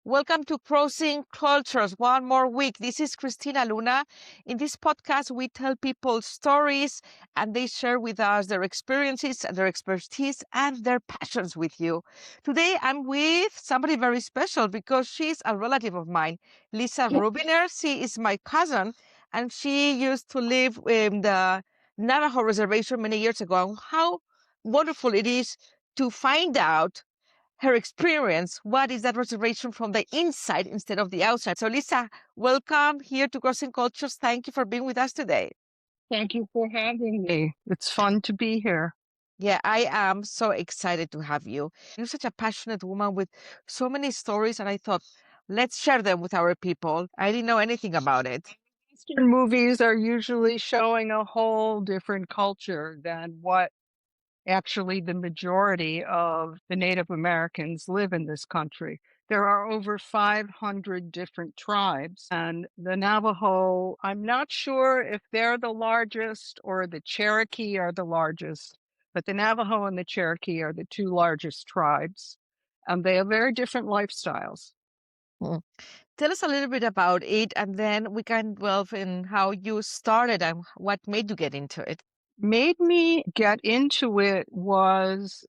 Welcome to Crossing Cultures. One more week. This is Cristina Luna. In this podcast, we tell people stories and they share with us their experiences, their expertise, and their passions with you. Today, I'm with somebody very special because she's a relative of mine, Lisa Rubiner. She is my cousin, and she used to live in the Navajo Reservation many years ago. How wonderful it is to find out her experience. What is that reservation from the inside instead of the outside? So, Lisa, welcome here to Crossing Cultures. Thank you for being with us today. Thank you for having me. It's fun to be here. Yeah, I am so excited to have you. You're such a passionate woman with so many stories, and I thought, let's share them with our people. I didn't know anything about it. Western movies are usually showing a whole different culture than what actually the majority of the Native Americans live in this country. There are over 500 different tribes, and the Navajo, I'm not sure if they're the largest or the Cherokee are the largest, but the Navajo and the Cherokee are the two largest tribes, and they have very different lifestyles. Mm. Tell us a little bit about it, and then we can delve in how you started and what made you get into it. Made me get into it was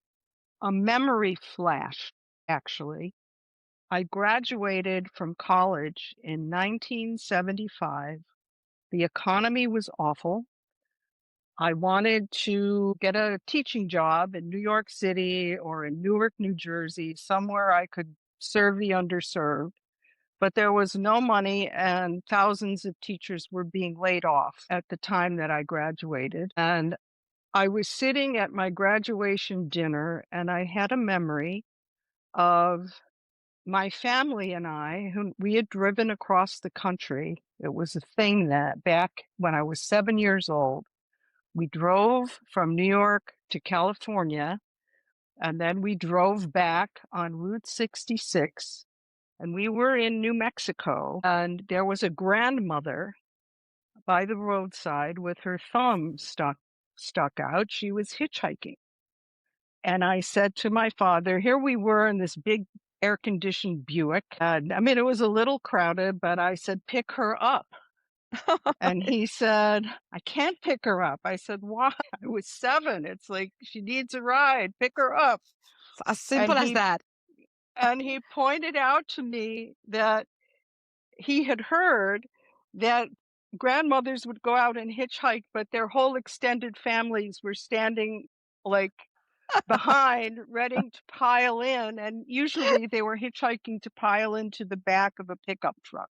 a memory flash, actually. I graduated from college in 1975. The economy was awful. I wanted to get a teaching job in New York City or in Newark, New Jersey, somewhere I could serve the underserved. But there was no money, and thousands of teachers were being laid off at the time that I graduated. And I was sitting at my graduation dinner, and I had a memory of my family and I, who we had driven across the country. It was a thing that back when I was 7 years old, we drove from New York to California, and then we drove back on Route 66, and we were in New Mexico, and there was a grandmother by the roadside with her thumb stuck out. She was hitchhiking. And I said to my father, here we were in this big air-conditioned Buick. And I mean, it was a little crowded, but I said, pick her up. And he said, I can't pick her up. I said, why? I was 7. It's like, she needs a ride. Pick her up. As And simple as that. he pointed out to me that he had heard that grandmothers would go out and hitchhike, but their whole extended families were standing like behind, ready to pile in. And usually they were hitchhiking to pile into the back of a pickup truck.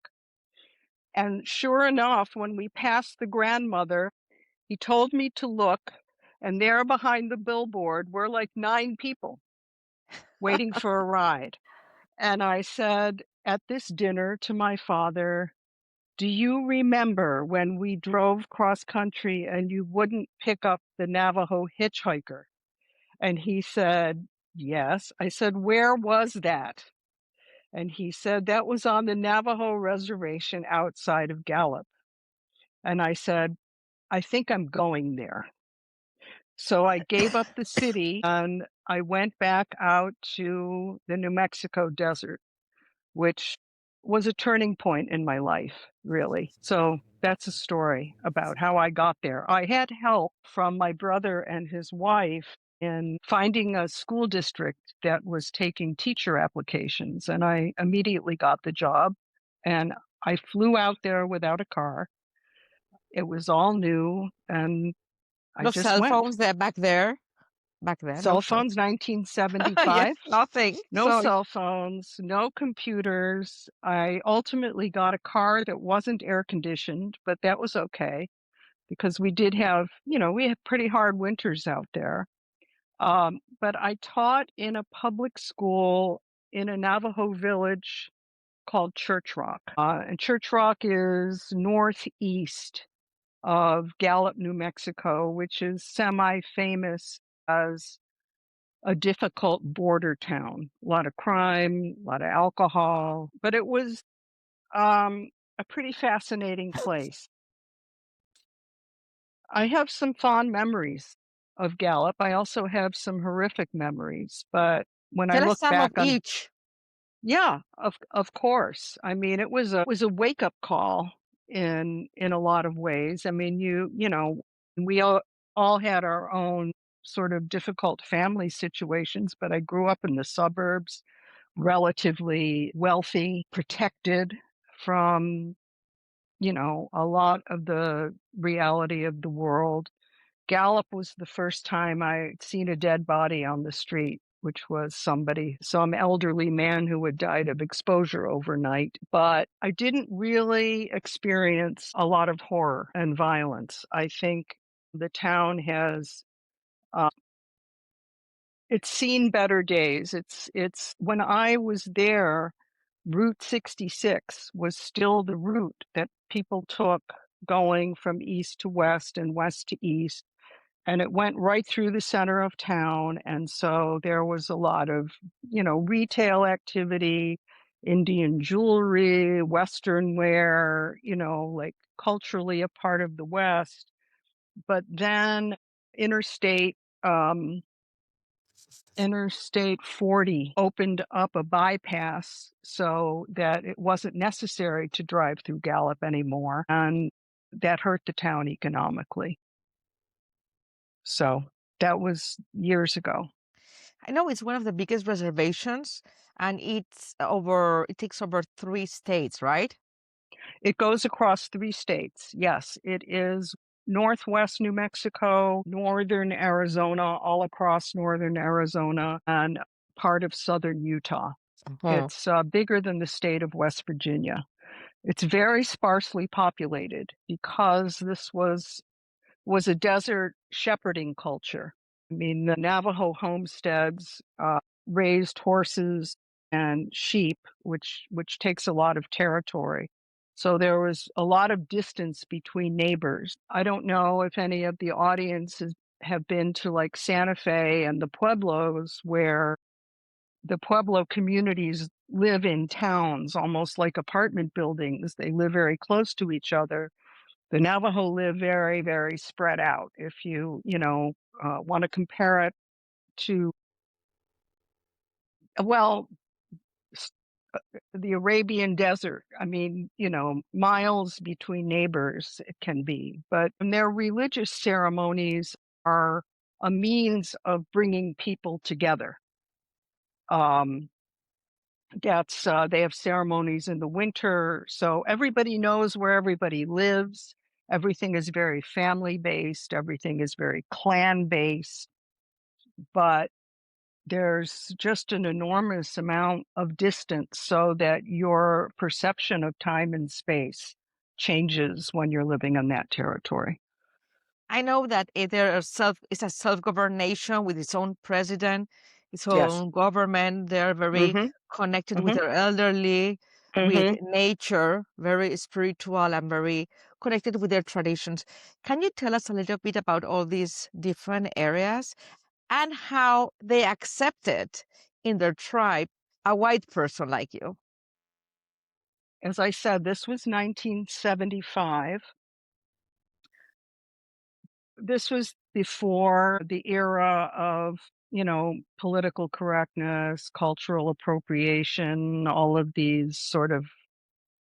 And sure enough, when we passed the grandmother, he told me to look, and there behind the billboard were like 9 people waiting for a ride. And I said at this dinner to my father, do you remember when we drove cross country and you wouldn't pick up the Navajo hitchhiker? And he said, yes. I said, where was that? And he said, that was on the Navajo reservation outside of Gallup. And I said, I think I'm going there. So I gave up the city and I went back out to the New Mexico desert, which was a turning point in my life, really. So that's a story about how I got there. I had help from my brother and his wife in finding a school district that was taking teacher applications, and I immediately got the job. And I flew out there without a car. It was all new, and I No just cell went. phones there back there. Back then, no Cell cell. phones, Yes, 1975. nothing. No So cell phones, no computers. I ultimately got a car that wasn't air conditioned, but that was okay because we did have, we had pretty hard winters out there. But I taught in a public school in a Navajo village called Church Rock. And Church Rock is northeast of Gallup, New Mexico, which is semi-famous as a difficult border town. A lot of crime, a lot of alcohol, but it was a pretty fascinating place. I have some fond memories of Gallup. I also have some horrific memories, but when I tell us look some of back on, each. Yeah, of course. I mean, it was a wake-up call in a lot of ways. I mean, we all had our own sort of difficult family situations, but I grew up in the suburbs, relatively wealthy, protected from, a lot of the reality of the world. Gallup was the first time I'd seen a dead body on the street, which was some elderly man who had died of exposure overnight. But I didn't really experience a lot of horror and violence. I think the town has, uh, it's seen better days. It's when I was there, Route 66 was still the route that people took going from east to west and west to east, and it went right through the center of town, and so there was a lot of, retail activity, Indian jewelry, Western wear, like culturally a part of the West. But then Interstate, um, Interstate 40 opened up a bypass so that it wasn't necessary to drive through Gallup anymore, and that hurt the town economically. So that was years ago. I know it's one of the biggest reservations, and it takes over 3 states, right? It goes across 3 states. Yes, it is northwest New Mexico, northern Arizona, all across northern Arizona, and part of southern Utah. Mhm. It's, bigger than the state of West Virginia. It's very sparsely populated because this was a desert shepherding culture. I mean, the Navajo homesteads raised horses and sheep, which takes a lot of territory. So there was a lot of distance between neighbors. I don't know if any of the audiences have been to like Santa Fe and the Pueblos, where the Pueblo communities live in towns, almost like apartment buildings. They live very close to each other. The Navajo live very, very spread out. If want to compare it to, well, s- the Arabian desert, I mean, miles between neighbors it can be, but their religious ceremonies are a means of bringing people together. Um, they have ceremonies in the winter, so everybody knows where everybody lives. Everything is very family based, everything is very clan based, but there's just an enormous amount of distance so that your perception of time and space changes when you're living on that territory. I know that it's a self-governed nation with its own president, its Yes. own government. They're very Mhm. connected with Mhm. their elderly, with Mhm. nature, very spiritual and very connected with their traditions. Can you tell us a little bit about all these different areas and how they accepted in their tribe a white person like you? As I said, this was 1975. This was before the era of, political correctness, cultural appropriation, all of these sort of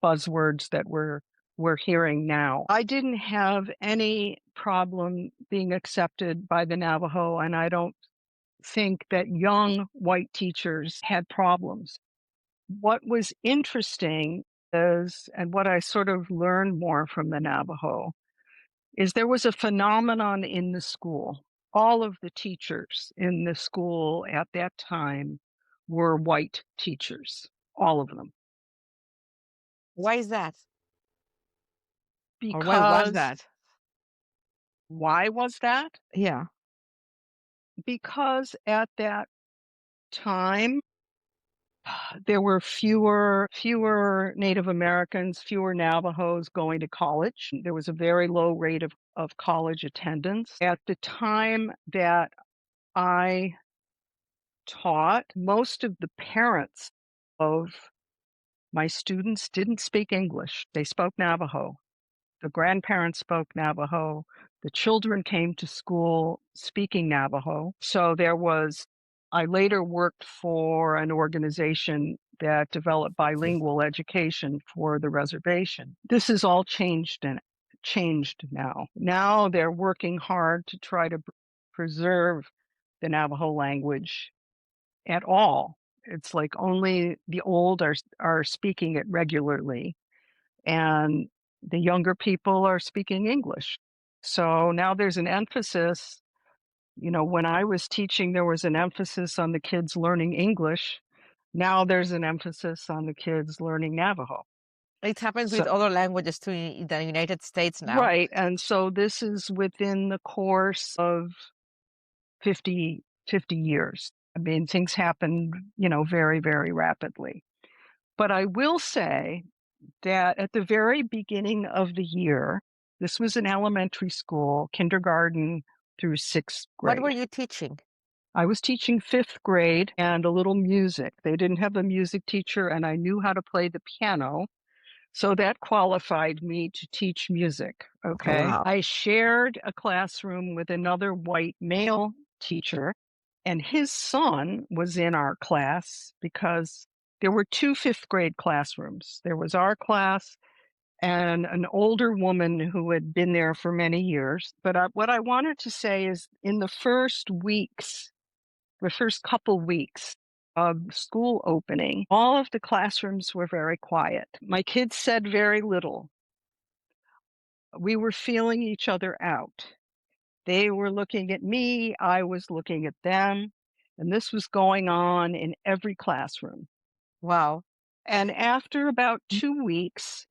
buzzwords that we're hearing now. I didn't have any problem being accepted by the Navajo, and I don't think that young white teachers had problems. What was interesting is, and what I sort of learned more from the Navajo, is there was a phenomenon in the school. All of the teachers in the school at that time were white teachers, all of them. Why is that? Or why was Because that? why was that? Yeah. Because at that time, there were fewer Native Americans, fewer Navajos going to college. There was a very low rate of college attendance. At the time that I taught, most of the parents of my students didn't speak English. They spoke Navajo. The grandparents spoke Navajo. The children came to school speaking Navajo. So I later worked for an organization that develop bilingual education for the reservation. This is all changed now. Now they're working hard to try to preserve the Navajo language at all. It's like only the old are speaking it regularly, and the younger people are speaking English. So now there's an emphasis. When I was teaching, there was an emphasis on the kids learning English. Now there's an emphasis on the kids learning Navajo. It happens So, with other languages too in the United States now. right. And so this is within the course of 50 years. I mean, things happen, very, very rapidly. But I will say that at the very beginning of the year, this was an elementary school, kindergarten through sixth What were grade. you teaching? I was teaching fifth grade and a little music. They didn't have a music teacher, and I knew how to play the piano. So that qualified me to teach music. Oh, Okay. wow. I shared a classroom with another white male teacher, and his son was in our class because there were two fifth grade classrooms. There was our class and an older woman who had been there for many years. But what I wanted to say is in the first couple weeks of school opening, all of the classrooms were very quiet. My kids said very little. We were feeling each other out. They were looking at me, I was looking at them, and this was going on in every classroom. Wow. And after about 2 weeks,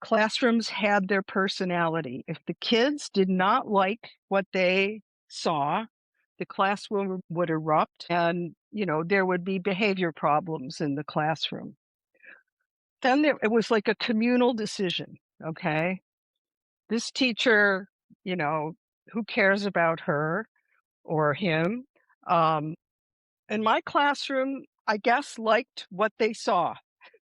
classrooms had their personality. If the kids did not like what they saw, the classroom would erupt and, there would be behavior problems in the classroom. Then it was like a communal decision, okay? This teacher, you know, who cares about her or him? Um, and my classroom, I guess, liked what they saw,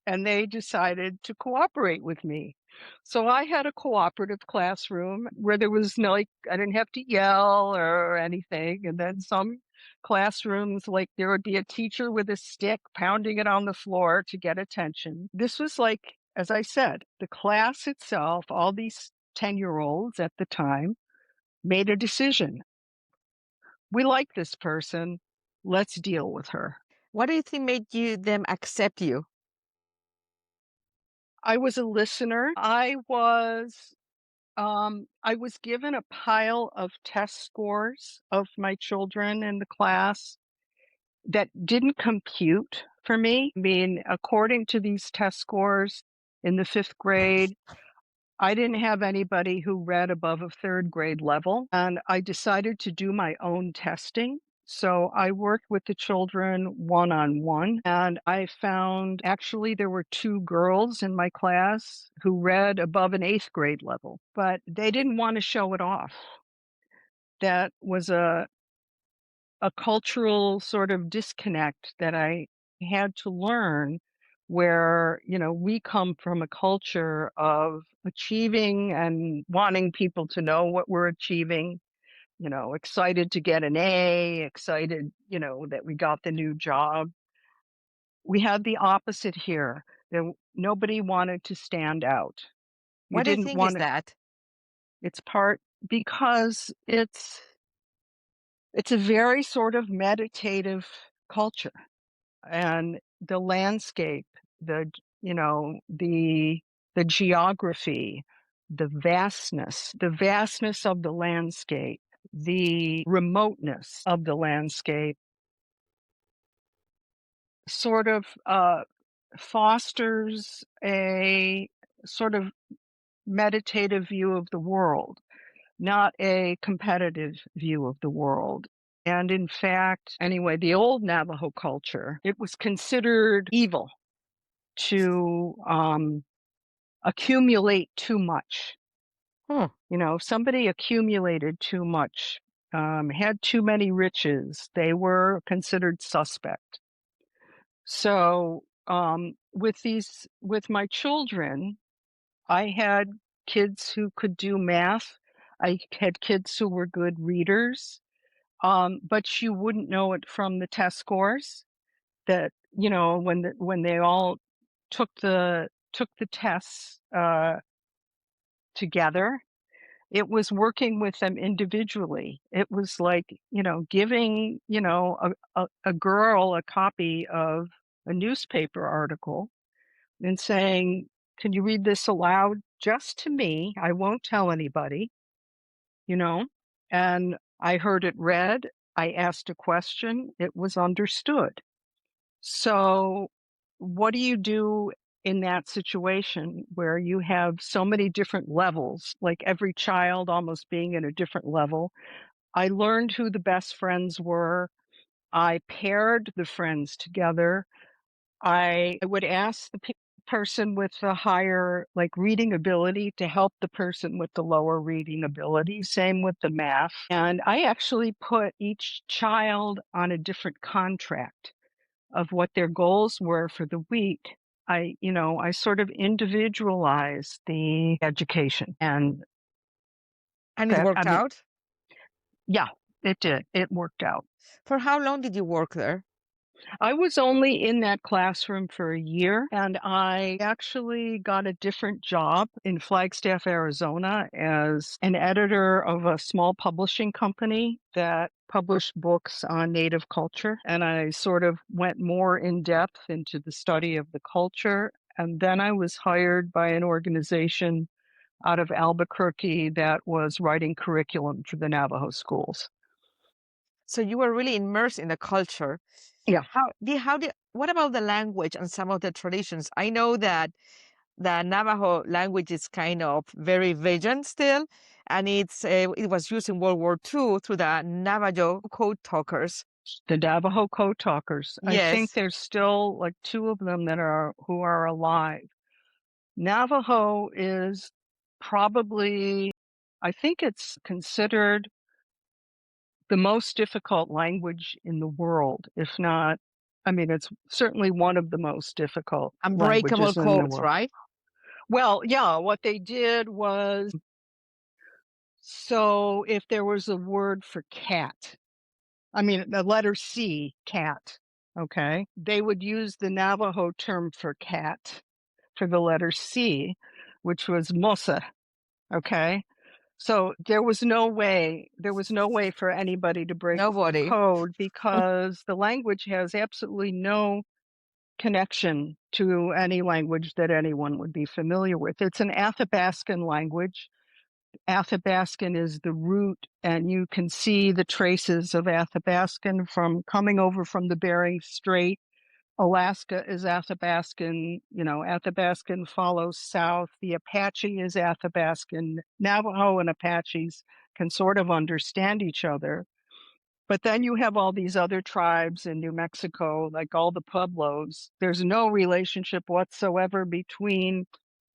and they decided to cooperate with me. So I had a cooperative classroom where there was no, like, I didn't have to yell or anything. And then some classrooms, like there would be a teacher with a stick pounding it on the floor to get attention. This was like, as I said, the class itself, all these 10-year-olds at the time made a decision. We like this person. Let's deal with her. What do you think made them accept you? I was a listener. I was given a pile of test scores of my children in the class that didn't compute for me. I mean, according to these test scores in the fifth grade, I didn't have anybody who read above a third grade level, and I decided to do my own testing. So I worked with the children one-on-one, and I found actually there were two girls in my class who read above an eighth grade level, but they didn't want to show it off. That was a cultural sort of disconnect that I had to learn where, we come from a culture of achieving and wanting people to know what we're achieving, excited to get an A, excited, that we got the new job. We had the opposite here. Nobody wanted to stand out. You What do you didn't think is want to, that? it's part because it's a very sort of meditative culture. And the landscape, the geography, the vastness of the landscape, the remoteness of the landscape sort of fosters a sort of meditative view of the world, not a competitive view of the world. And in fact, anyway, the old Navajo culture, it was considered evil to accumulate too much. Hmm. If somebody accumulated too much, had too many riches, they were considered suspect. So with my children, I had kids who could do math. I had kids who were good readers, but you wouldn't know it from the test scores that when they all took the tests together, it was working with them individually. It was like, giving, a girl a copy of a newspaper article and saying, "Can you read this aloud just to me? I won't tell anybody," you know? And I heard it read. I asked a question. It was understood. So, what do you do in that situation where you have so many different levels, like every child almost being in a different level? I learned who the best friends were. I paired the friends together. I would ask the person with the higher like reading ability to help the person with the lower reading ability. Same with the math. And I actually put each child on a different contract of what their goals were for the week. I sort of individualized the education, and And it that, I worked mean, out. yeah, it did. It worked out. For how long did you work there? I was only in that classroom for a year, and I actually got a different job in Flagstaff, Arizona as an editor of a small publishing company that published books on Native culture. And I sort of went more in depth into the study of the culture. And then I was hired by an organization out of Albuquerque that was writing curriculum for the Navajo schools. So you were really immersed in the culture. Yeah. What about the language and some of the traditions? I know that the Navajo language is kind of very vegan still, and it was used in World War II through the Navajo code talkers. The Navajo code talkers. I think Yes, there's still like two of them who are alive. Navajo is probably, I think it's considered the most difficult language in the world, if not, I mean, it's certainly one of the most difficult unbreakable languages in the codes, world. right? Well, yeah, what they did was, so if there was a word for cat, I mean, the letter C, cat, okay? They would use the Navajo term for cat for the letter C, which was mosa, okay? So there was no way for anybody to break the Nobody. code because the language has absolutely no connection to any language that anyone would be familiar with. It's an Athabascan language. Athabascan is the root, and you can see the traces of Athabascan from coming over from the Bering Strait. Alaska is Athabascan, Athabascan follows south. The Apache is Athabascan. Navajo and Apaches can sort of understand each other. But then you have all these other tribes in New Mexico, like all the Pueblos. There's no relationship whatsoever between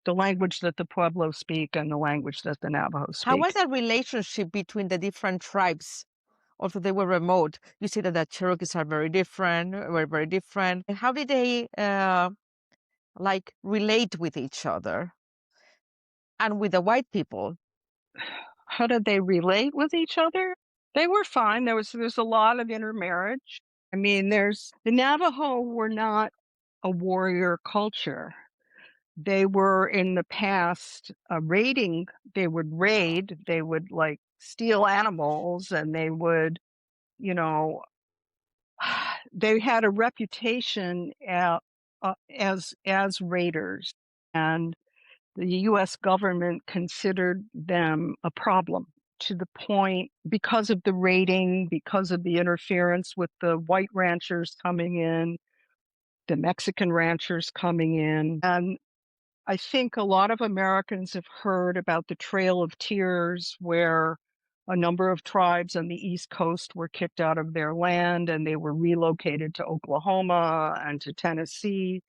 the language that the Pueblos speak and the language that the Navajos How was speak. that relationship between the different tribes? Also, they were remote. You see that the Cherokees are very different, were very different. How did they like relate with each other and with the white people? How did they relate with each other? They were fine. There's a lot of intermarriage. I mean, the Navajo were not a warrior culture. They were in the past raiding. They would raid. They would like steal animals, and they would, you know, they had a reputation as raiders, and the U.S. government considered them a problem to the point because of the raiding, because of the interference with the white ranchers coming in, the Mexican ranchers coming in. And I think a lot of Americans have heard about the Trail of Tears, where a number of tribes on the East Coast were kicked out of their land and they were relocated to Oklahoma and to Tennessee.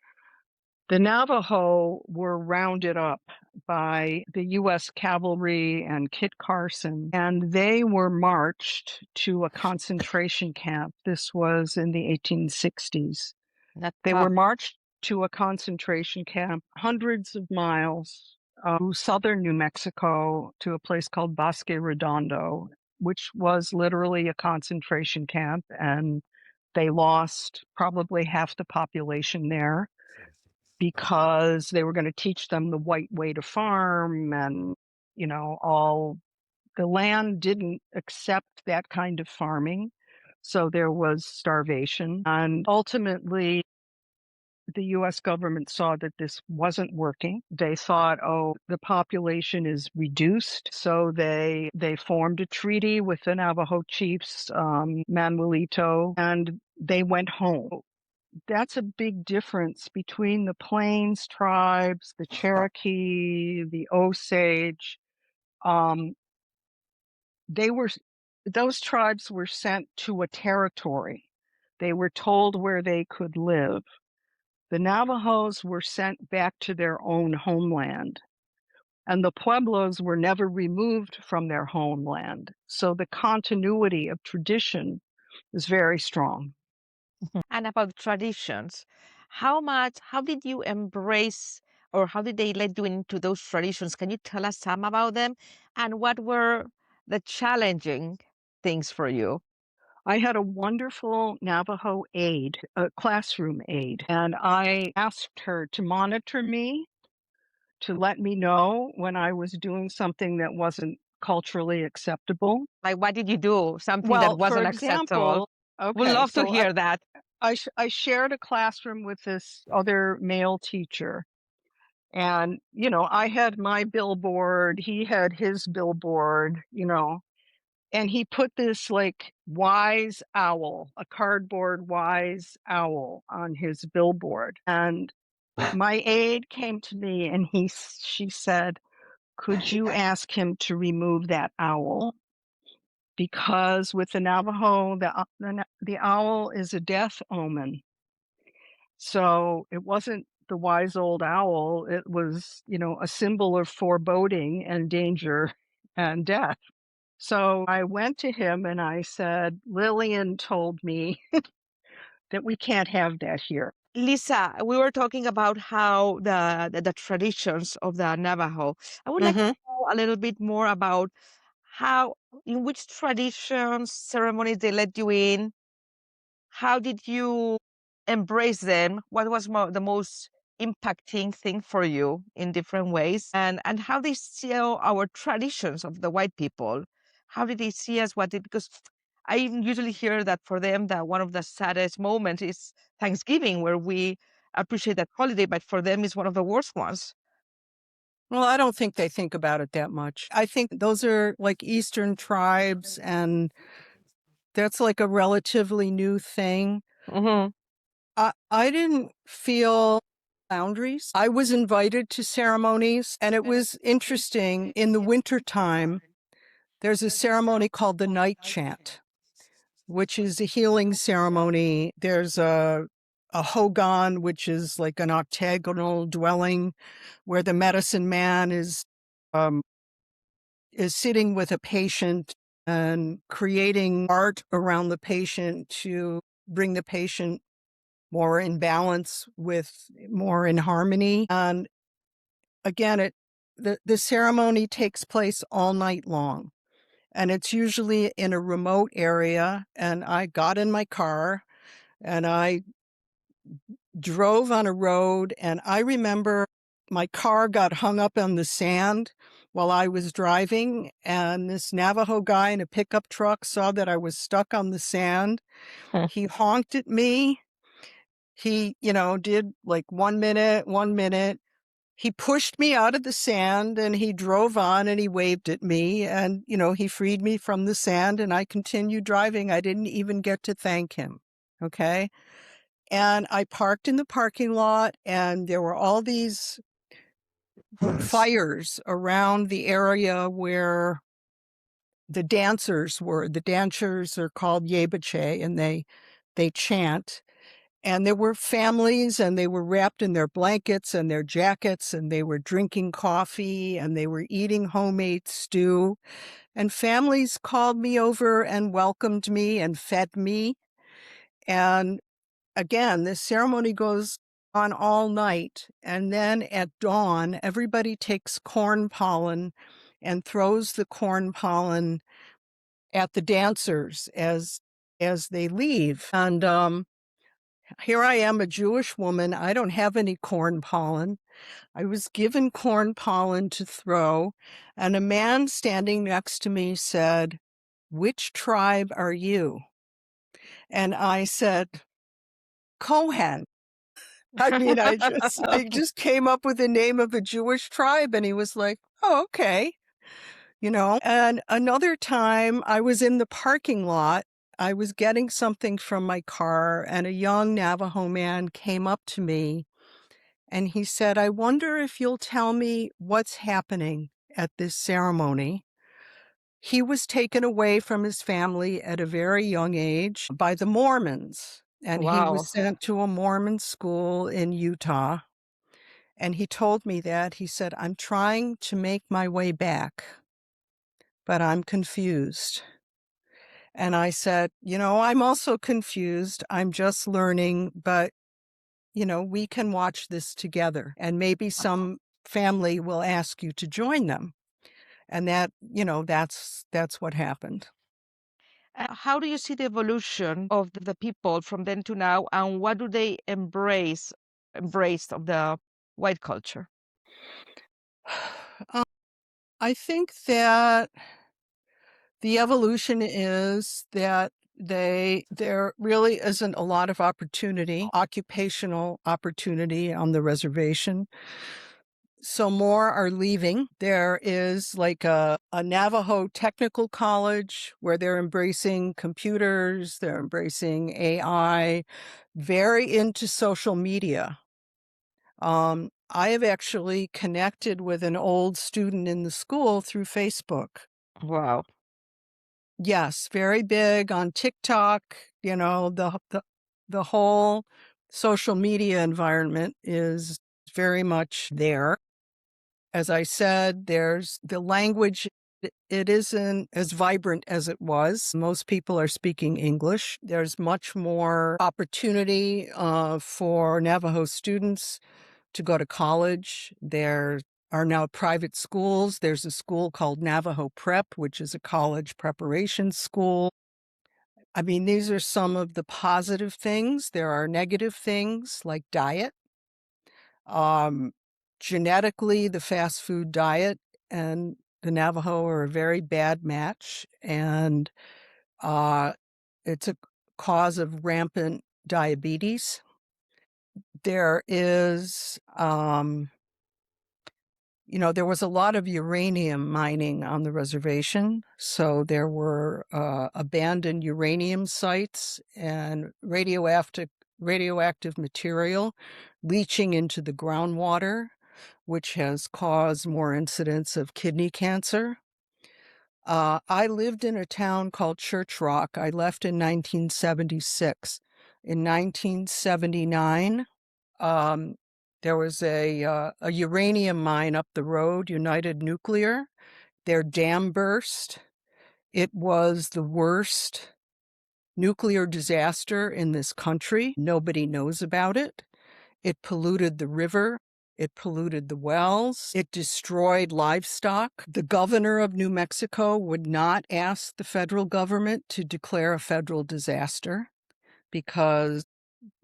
The Navajo were rounded up by the U.S. cavalry and Kit Carson, and they were marched to a concentration camp. This was in the 1860s. That's They were tough. marched to a concentration camp hundreds of miles to southern New Mexico to a place called Bosque Redondo, which was literally a concentration camp. And They lost probably half the population there because they were going to teach them the white way to farm, and all the land didn't accept that kind of farming. So there was starvation. And ultimately, the US government saw that this wasn't working. They thought, oh, the population is reduced. So they formed a treaty with the Navajo chiefs, Manuelito, and they went home. That's a big difference between the Plains tribes, the Cherokee, the Osage. They were Those tribes were sent to a territory. They were told where they could live. The Navajos were sent back to their own homeland, and the Pueblos were never removed from their homeland. So the continuity of tradition is very strong. And about traditions, how did you embrace or how did they let you into those traditions? Can you tell us some about them? And what were the challenging things for you? I had a wonderful Navajo aide, a classroom aide, and I asked her to monitor me, to let me know when I was doing something that wasn't culturally acceptable. Like, what did you do? Something that Well, for wasn't acceptable? example, Would okay, love to so hear that. I shared a classroom with this other male teacher, and I had my billboard, he had his billboard, and he put this like wise owl, a cardboard wise owl on his billboard. And my aide came to me and she said, "Could you ask him to remove that owl? Because with the Navajo, the owl is a death omen." So it wasn't the wise old owl. It was, a symbol of foreboding and danger and death. So I went to him and I said, "Lillian told me that we can't have that here." Lisa, we were talking about how the traditions of the Navajo. I would like to Hmm. know a little bit more about how, in which traditions, ceremonies they let you in. How did you embrace them? What was the most impacting thing for you in different ways? And how they see our traditions of the white people? How did they see us? Because I usually hear that for them that one of the saddest moments is Thanksgiving, where we appreciate that holiday, but for them it's one of the worst ones. Well, I don't think they think about it that much. I think those are like Eastern tribes, and that's like a relatively new thing. Hmm. I didn't feel boundaries. I was invited to ceremonies, and it was interesting. In the wintertime, there's a ceremony called the night chant, which is a healing ceremony. There's a hogan, which is like an octagonal dwelling where the medicine man um, is sitting with a patient and creating art around the patient to bring the patient more in balance, with more in harmony. And again, the ceremony takes place all night long, and it's usually in a remote area. And I got in my car and I drove on a road, and I remember my car got hung up on the sand while I was driving, and this Navajo guy in a pickup truck saw that I was stuck on the sand. He honked at me. He, did like 1 minute, 1 minute. He pushed me out of the sand and he drove on and he waved at me, and, he freed me from the sand, and I continued driving. I didn't even get to thank him. Okay. And I parked in the parking lot, and there were all these fires around the area where the dancers were. The dancers are called Yebache, and they chant. And there were families, and they were wrapped in their blankets and their jackets, and they were drinking coffee, and they were eating homemade stew. And families called me over and welcomed me and fed me. And again, this ceremony goes on all night. And then at dawn, everybody takes corn pollen and throws the corn pollen at the dancers as as they leave. And here I am, a Jewish woman. I don't have any corn pollen. I was given corn pollen to throw, and a man standing next to me said, "Which tribe are you?" And I said, "Cohen." I mean, I just came up with the name of a Jewish tribe, and he was like, "Oh, okay." And another time I was in the parking lot. I was getting something from my car, and a young Navajo man came up to me and he said, "I wonder if you'll tell me what's happening at this ceremony." He was taken away from his family at a very young age by the Mormons, and he Wow. was sent to a Mormon school in Utah. And he told me that. He said, "I'm trying to make my way back, but I'm confused." And I said, "I'm also confused. I'm just learning, but, we can watch this together. And maybe some family will ask you to join them." And that's what happened. How do you see the evolution of the people from then to now, and what do they embraced of the white culture? Um, I think that the evolution is that there really isn't a lot of opportunity, occupational opportunity on the reservation. So more are leaving. There is like a Navajo technical college where they're embracing computers, they're embracing AI, very into social media. I have actually connected with an old student in the school through Facebook. Wow. Yes, very big on TikTok. The whole social media environment is very much there. As I said, there's the language. It isn't as vibrant as it was. Most people are speaking English. There's much more opportunity for Navajo students to go to college. There are now private schools. There's a school called Navajo Prep, which is a college preparation school. I mean, these are some of the positive things. There are negative things like diet. Genetically, the fast food diet and the Navajo are a very bad match, and it's a cause of rampant diabetes. There is, there was a lot of uranium mining on the reservation, so there were abandoned uranium sites and radioactive material leaching into the groundwater, which has caused more incidents of kidney cancer. I lived in a town called Church Rock. I left in 1976. In 1979, there was a uranium mine up the road, United Nuclear. Their dam burst. It was the worst nuclear disaster in this country. Nobody knows about it. It polluted the river. It polluted the wells. It destroyed livestock. The governor of New Mexico would not ask the federal government to declare a federal disaster because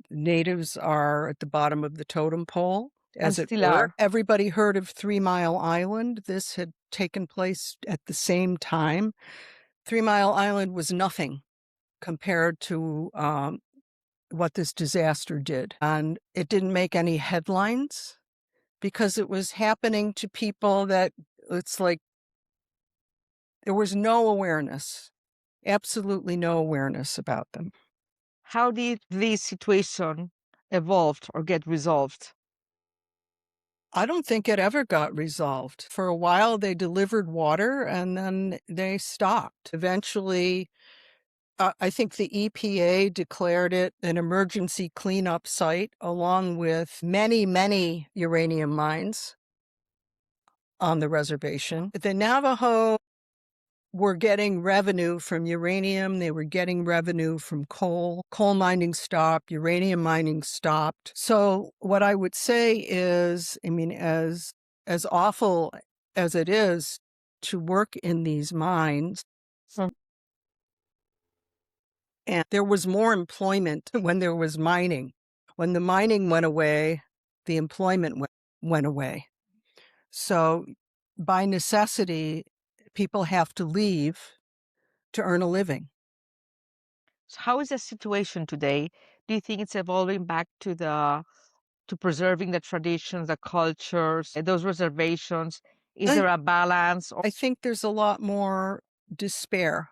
natives are at the bottom of the totem pole, as And it still were. are. Everybody heard of 3 Mile Island. This had taken place at the same time. 3 Mile Island was nothing compared to what this disaster did. And it didn't make any headlines because it was happening to people that it's like there was no awareness, absolutely no awareness about them. How did this situation evolve or get resolved? I don't think it ever got resolved. For a while, they delivered water and then they stopped. Eventually, I think the EPA declared it an emergency cleanup site, along with many, many uranium mines on the reservation. The Navajo were getting revenue from uranium. They were getting revenue from coal. Coal mining stopped. Uranium mining stopped. So what I would say is, I mean, as awful as it is to work in these mines, Hmm. And there was more employment when there was mining. When the mining went away, the employment went away. So by necessity, people have to leave to earn a living. So how is the situation today? Do you think it's evolving back to preserving the traditions, the cultures, those reservations? Is I, there a balance? Or I think there's a lot more despair.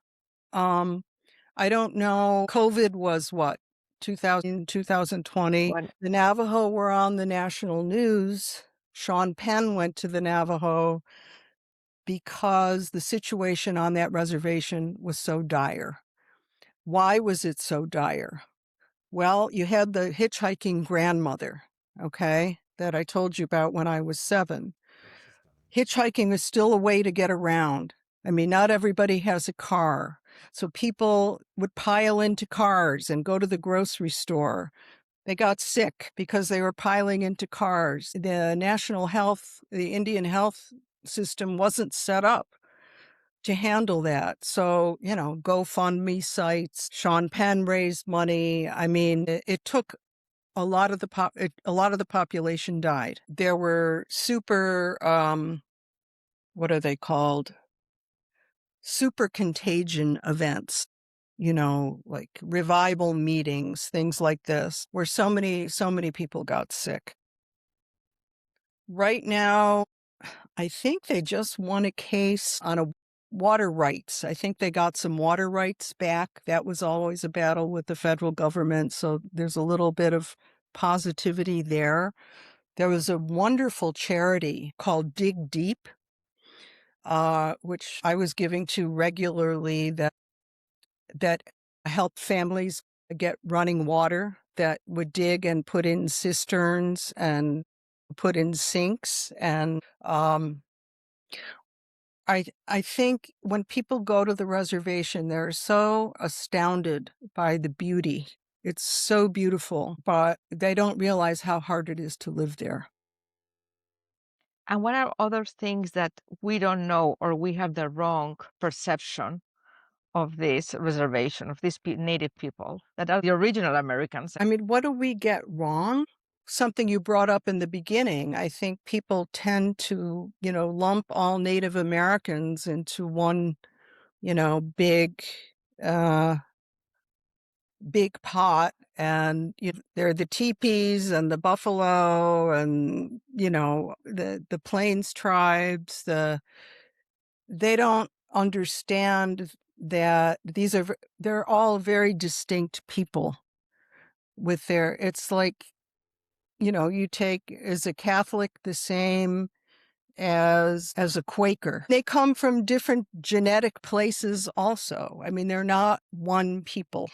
I don't know. COVID was what, 2020. when The Navajo were on the national news. Sean Penn went to the Navajo because the situation on that reservation was so dire. Why was it so dire? Well, you had the hitchhiking grandmother, okay, that I told you about when I was 7. Hitchhiking is still a way to get around. I mean, not everybody has a car. So people would pile into cars and go to the grocery store. They got sick because they were piling into cars. The the Indian health system wasn't set up to handle that. So, GoFundMe sites, Sean Penn raised money. I mean, it took a lot of a lot of the population died. There were what are they called? Super contagion events, like revival meetings, things like this, where so many people got sick. Right now, I think they just won a case on a water rights. I think they got some water rights back. That was always a battle with the federal government. So there's a little bit of positivity there. There was a wonderful charity called Dig Deep, which I was giving to regularly, that helped families get running water, that would dig and put in cisterns and put in sinks. And I think when people go to the reservation, they're so astounded by the beauty. It's so beautiful, but they don't realize how hard it is to live there. and what are other things that we don't know or we have the wrong perception of this reservation, of these native people that are the original Americans? I mean, what do we get wrong? Something you brought up in the beginning. I think people tend to, lump all Native Americans into one, big, uh, big pot. And they're the teepees and the buffalo and, the Plains tribes. They don't understand that they're all very distinct people it's like, you take as a Catholic the same as a Quaker. They come from different genetic places also. I mean, they're not one people.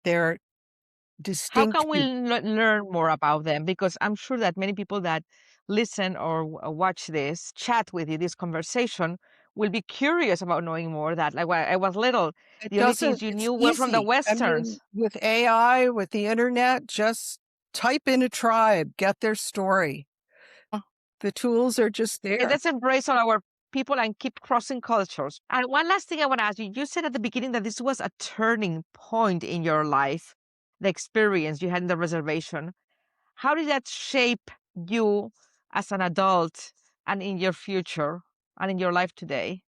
They're How distinct can we people. learn more about them? Because I'm sure that many people that listen or watch this chat with you, this conversation, will be curious about knowing more. That, like, when I was little, the only things you It's knew were from the easy. I westerns. mean, with AI, with the internet, just type in a tribe, get their story. The tools are just Yeah, there. let's embrace all our people and keep crossing cultures. And one last thing I want to ask you: you said at the beginning that this was a turning point in your life, the experience you had in the reservation. How did that shape you as an adult and in your future and in your life today?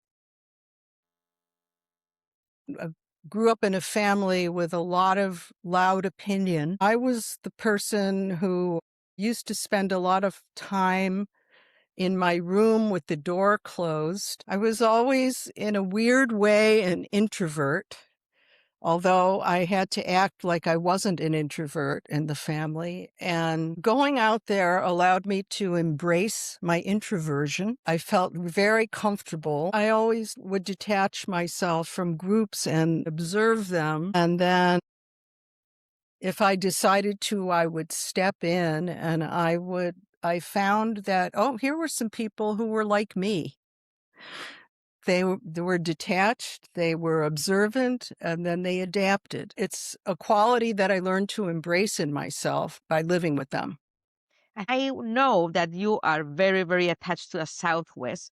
I grew up in a family with a lot of loud opinion. I was the person who used to spend a lot of time in my room with the door closed. I was always, in a weird way, an introvert, although I had to act like I wasn't an introvert in the family. And going out there allowed me to embrace my introversion. I felt very comfortable. I always would detach myself from groups and observe them. And then if I decided to, I would step in and I found that, oh, here were some people who were like me. They were detached, they were observant, and then they adapted. It's a quality that I learned to embrace in myself by living with them. I know that you are very, very attached to the Southwest.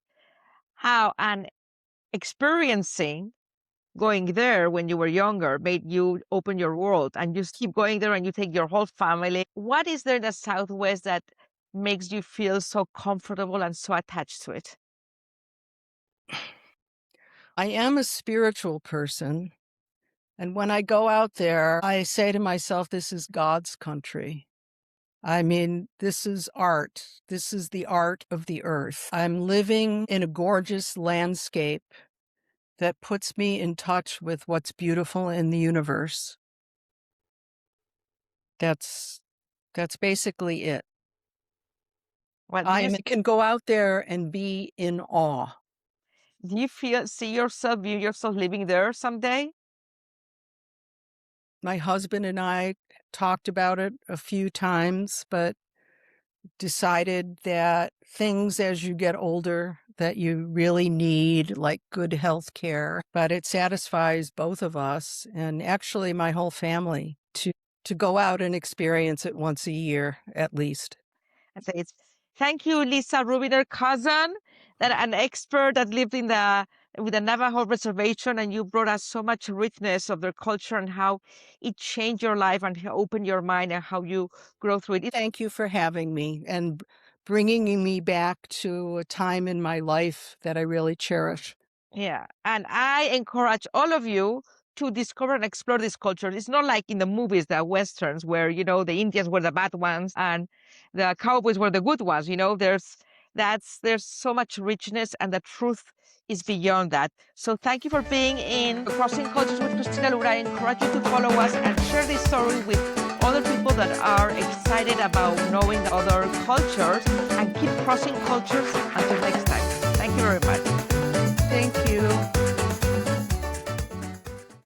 How and experiencing going there when you were younger made you open your world, and you keep going there and you take your whole family. What is there in the Southwest that makes you feel so comfortable and so attached to it? I am a spiritual person. And when I go out there, I say to myself, this is God's country. I mean, this is art. This is the art of the earth. I'm living in a gorgeous landscape that puts me in touch with what's beautiful in the universe. That's basically it. Well, I can go out there and be in awe. do you view yourself living there someday? My husband and I talked about it a few times, but decided that things as you get older that you really need, like good health care, but it satisfies both of us and actually my whole family to go out and experience it once a year at least. I say it's thank you, Lisa Rubiner Cousin, that an expert that lived in the with the Navajo reservation, and you brought us so much richness of their culture and how it changed your life and how opened your mind and how you grow through it. Thank you for having me and bringing me back to a time in my life that I really cherish. Yeah. And I encourage all of you to discover and explore this culture. It's not like in the movies, the Westerns, where, the Indians were the bad ones and the cowboys were the good ones. There's so much richness, and the truth is beyond that. So thank you for being in Crossing Cultures with Christina Luna. I encourage you to follow us and share this story with other people that are excited about knowing other cultures, and keep crossing cultures. Until next time. Thank you very much. Thank you.